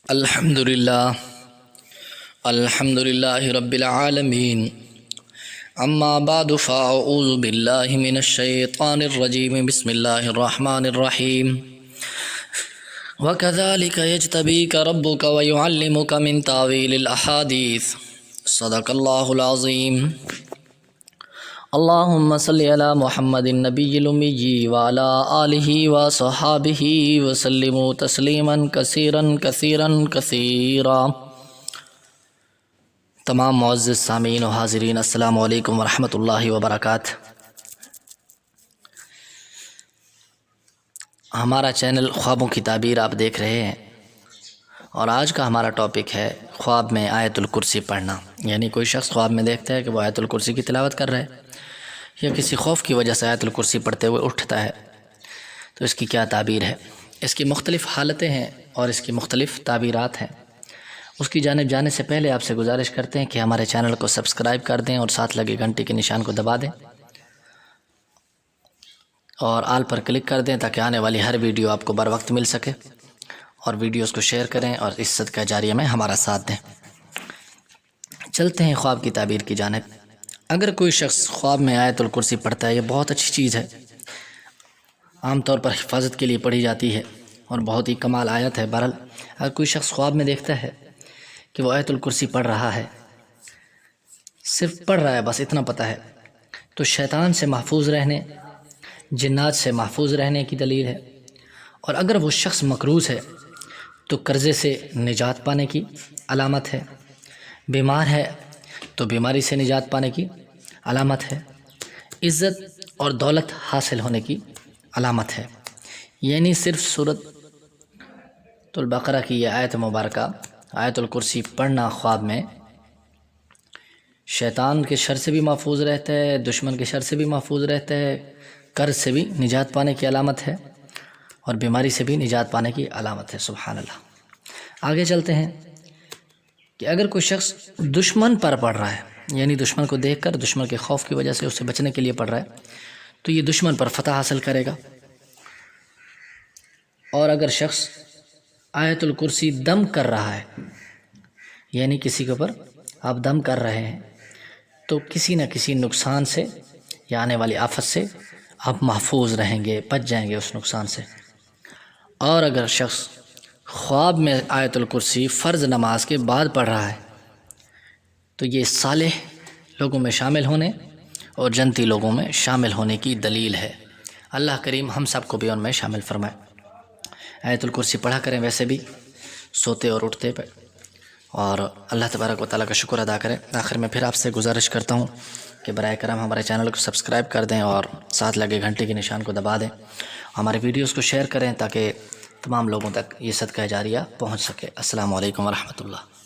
الحمد للہ رب العالمین اما بعد فاعوذ باللہ من الشیطان الرجیم بسم اللہ الرحمن الرحیم وَكَذَلِكَ يَجْتَبِيكَ رَبُّكَ وَيُعَلِّمُكَ مِن تَأْوِيلِ الْأَحَادِيثِ صدق اللہ العظیم۔ اللہم صلی علی محمد النبی الامی وعلی آلہ وصحابہ وسلموا تسلیما کثیرا کثیرا کثیرا۔ تمام معزز سامعین و حاضرین، السلام علیکم ورحمۃ اللہ وبرکاتہ۔ ہمارا چینل خوابوں کی تعبیر آپ دیکھ رہے ہیں، اور آج کا ہمارا ٹاپک ہے خواب میں آیت الکرسی پڑھنا۔ یعنی کوئی شخص خواب میں دیکھتا ہے کہ وہ آیت الکرسی کی تلاوت کر رہا ہے، یا کسی خوف کی وجہ سے آیت الکرسی پڑھتے ہوئے اٹھتا ہے، تو اس کی کیا تعبیر ہے؟ اس کی مختلف حالتیں ہیں اور اس کی مختلف تعبیرات ہیں۔ اس کی جانب جانے سے پہلے آپ سے گزارش کرتے ہیں کہ ہمارے چینل کو سبسکرائب کر دیں اور ساتھ لگے گھنٹی کے نشان کو دبا دیں اور آل پر کلک کر دیں تاکہ آنے والی ہر ویڈیو آپ کو بر وقت مل سکے، اور ویڈیوز کو شیئر کریں اور اس صدقہ جاریہ میں ہمارا ساتھ دیں۔ چلتے ہیں خواب کی تعبیر کی جانب۔ اگر کوئی شخص خواب میں آیت الکرسی پڑھتا ہے، یہ بہت اچھی چیز ہے، عام طور پر حفاظت کے لیے پڑھی جاتی ہے اور بہت ہی کمال آیت ہے۔ بہرحال اگر کوئی شخص خواب میں دیکھتا ہے کہ وہ آیت الکرسی پڑھ رہا ہے، صرف پڑھ رہا ہے، بس اتنا پتہ ہے، تو شیطان سے محفوظ رہنے، جنات سے محفوظ رہنے کی دلیل ہے۔ اور اگر وہ شخص مقروض ہے تو قرضے سے نجات پانے کی علامت ہے، بیمار ہے تو بیماری سے نجات پانے کی علامت ہے، عزت اور دولت حاصل ہونے کی علامت ہے۔ یعنی صرف سورۃ البقرہ کی یہ آیت مبارکہ، آیت الکرسی پڑھنا خواب میں شیطان کے شر سے بھی محفوظ رہتا ہے، دشمن کے شر سے بھی محفوظ رہتا ہے، قرض سے بھی نجات پانے کی علامت ہے، اور بیماری سے بھی نجات پانے کی علامت ہے۔ سبحان اللہ۔ آگے چلتے ہیں کہ اگر کوئی شخص دشمن پر پڑھ رہا ہے، یعنی دشمن کو دیکھ کر دشمن کے خوف کی وجہ سے اس سے بچنے کے لیے پڑھ رہا ہے، تو یہ دشمن پر فتح حاصل کرے گا۔ اور اگر شخص آیت الکرسی دم کر رہا ہے، یعنی کسی کے اوپر آپ دم کر رہے ہیں، تو کسی نہ کسی نقصان سے یا آنے والی آفت سے آپ محفوظ رہیں گے، بچ جائیں گے اس نقصان سے۔ اور اگر شخص خواب میں آیت الکرسی فرض نماز کے بعد پڑھ رہا ہے، تو یہ صالح لوگوں میں شامل ہونے اور جنتی لوگوں میں شامل ہونے کی دلیل ہے۔ اللہ کریم ہم سب کو بھی ان میں شامل فرمائے۔ آیت الکرسی پڑھا کریں ویسے بھی، سوتے اور اٹھتے پہ، اور اللہ تبارک و تعالیٰ کا شکر ادا کریں۔ آخر میں پھر آپ سے گزارش کرتا ہوں کہ برائے کرم ہمارے چینل کو سبسکرائب کر دیں اور ساتھ لگے گھنٹی کے نشان کو دبا دیں، ہمارے ویڈیوز کو شیئر کریں تاکہ تمام لوگوں تک یہ صدقہ جاریہ پہنچ سکے۔ السلام علیکم ورحمۃ اللہ۔